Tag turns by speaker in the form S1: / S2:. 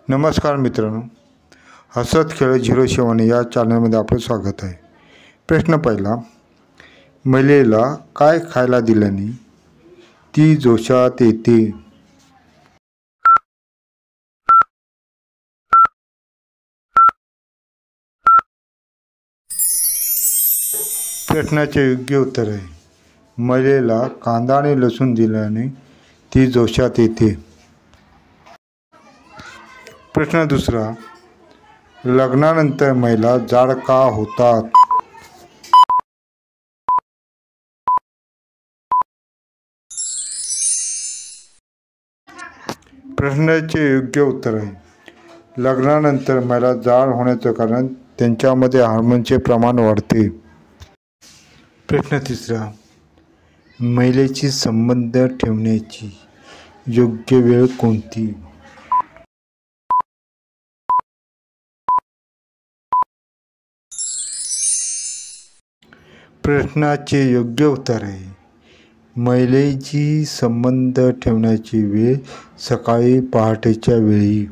S1: नमस्कार मित्रांनो, हसत खेळत 07 या चॅनलमध्ये आपलं स्वागत आहे. प्रश्न पहिला, महिलेला काय खायला दिल्याने ती जोशात येते? प्रश्नाचे योग्य उत्तर आहे, महिलेला कांदा आणि लसूण दिल्याने ती जोशात येते. प्रश्न दुसरा, लग्नानंतर महिला जाड का होतात? प्रश्नाचे योग्य उत्तर आहे, लग्नानंतर महिला जाड होण्याचं कारण त्यांच्यामध्ये हार्मोनचे प्रमाण वाढते. प्रश्न तिसरा, महिलेशी संबंध ठेवण्याची योग्य वेळ कोणती? प्रश्नाचे योग्य उत्तर आहे, महिलेची संबंध ठेवण्याची वेळ सकाळी पहाटेच्या वेळी.